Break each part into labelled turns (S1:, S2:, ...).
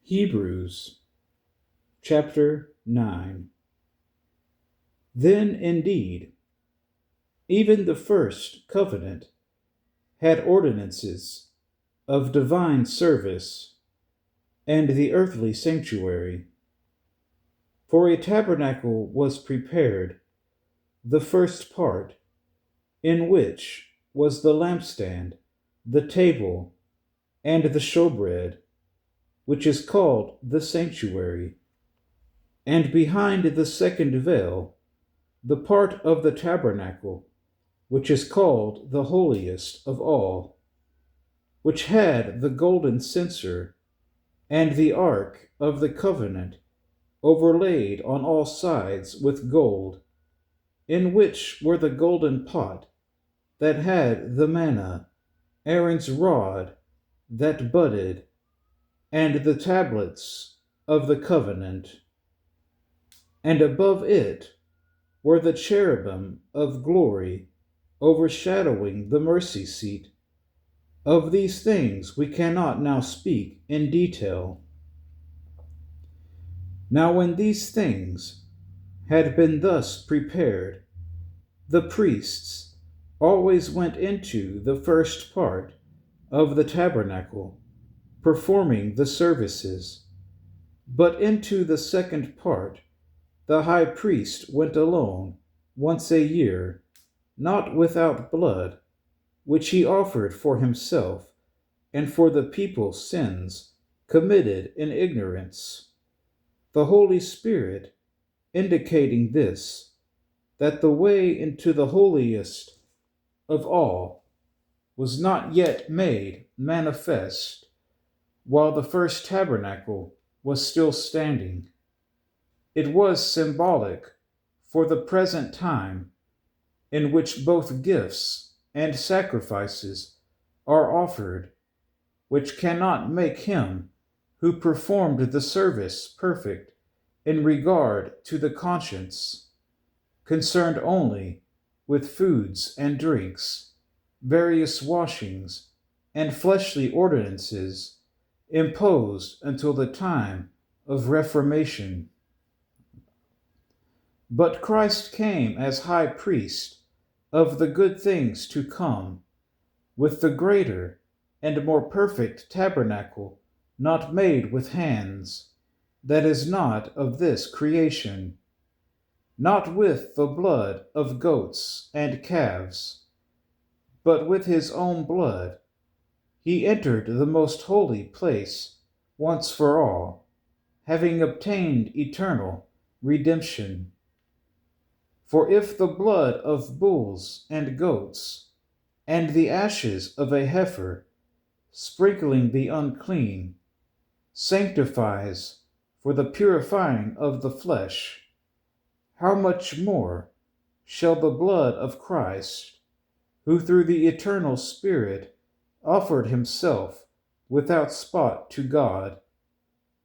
S1: Hebrews chapter 9. Then indeed, even the first covenant had ordinances of divine service and the earthly sanctuary. For a tabernacle was prepared, the first part, in which was the lampstand, the table, and the showbread, which is called the sanctuary. And behind the second veil, the part of the tabernacle, which is called the holiest of all, which had the golden censer, and the ark of the covenant, overlaid on all sides with gold, in which were the golden pot that had the manna, Aaron's rod that budded, and the tablets of the covenant. And above it were the cherubim of glory, overshadowing the mercy seat. Of these things we cannot now speak in detail. Now when these things had been thus prepared, the priests always went into the first part of the tabernacle, performing the services. But into the second part the high priest went alone once a year, not without blood, which he offered for himself and for the people's sins committed in ignorance. The Holy Spirit indicating this, that the way into the holiest of all was not yet made manifest, while the first tabernacle was still standing. It was symbolic for the present time, in which both gifts and sacrifices are offered, which cannot make him who performed the service perfect in regard to the conscience, concerned only with foods and drinks, various washings, and fleshly ordinances imposed until the time of Reformation. But Christ came as high priest of the good things to come, with the greater and more perfect tabernacle, not made with hands, that is not of this creation, not with the blood of goats and calves, but with his own blood. He entered the most holy place once for all, having obtained eternal redemption. For if the blood of bulls and goats, and the ashes of a heifer, sprinkling the unclean, sanctifies for the purifying of the flesh, how much more shall the blood of Christ, who through the eternal Spirit offered himself without spot to God,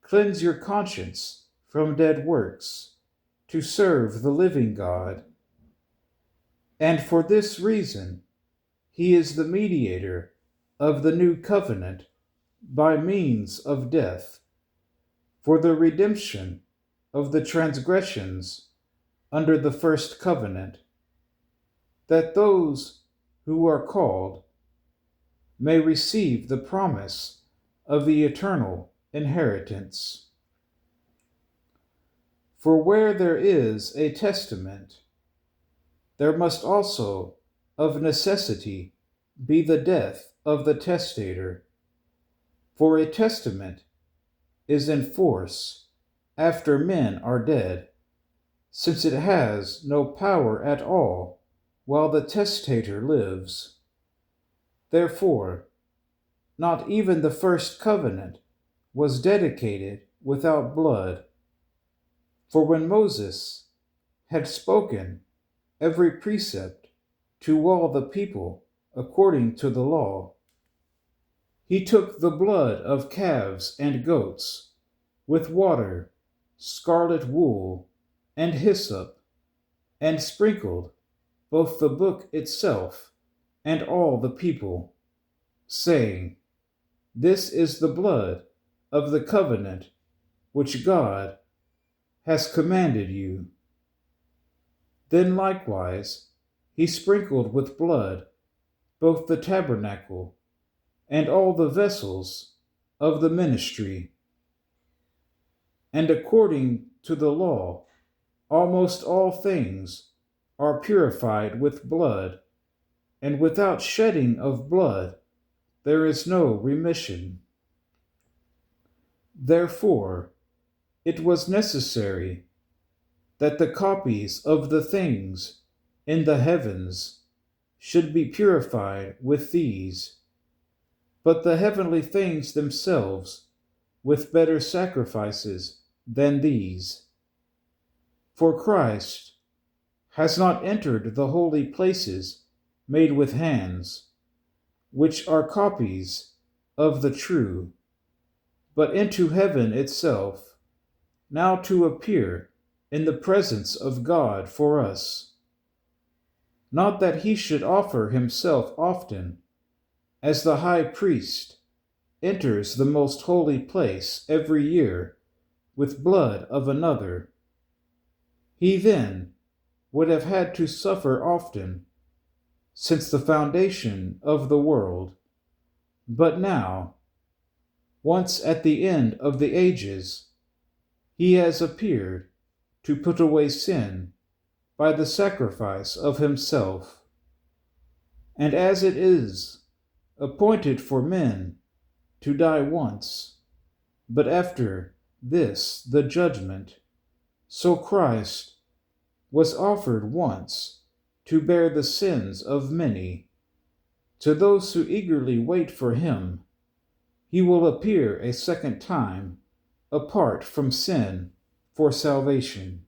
S1: cleanse your conscience from dead works, to serve the living God? And for this reason, he is the mediator of the new covenant by means of death, for the redemption of the transgressions under the first covenant, that those who are called may receive the promise of the eternal inheritance. For where there is a testament, there must also of necessity be the death of the testator. For a testament is in force after men are dead, since it has no power at all while the testator lives. Therefore, not even the first covenant was dedicated without blood. For when Moses had spoken every precept to all the people according to the law, he took the blood of calves and goats, with water, scarlet wool, and hyssop, and sprinkled both the book itself and all the people, saying, "This is the blood of the covenant which God has commanded you. Then likewise he sprinkled with blood both the tabernacle and all the vessels of the ministry. And according to the law, almost all things are purified with blood, and without shedding of blood there is no remission. Therefore, it was necessary that the copies of the things in the heavens should be purified with these, but the heavenly things themselves with better sacrifices than these. For Christ has not entered the holy places made with hands, which are copies of the true, but into heaven itself, now to appear in the presence of God for us. Not that he should offer himself often, as the high priest enters the most holy place every year with blood of another. He then would have had to suffer often since the foundation of the world. But now, once at the end of the ages, he has appeared to put away sin by the sacrifice of himself. And as it is appointed for men to die once, but after this the judgment, so Christ was offered once to bear the sins of many. To those who eagerly wait for him, he will appear a second time, apart from sin, for salvation.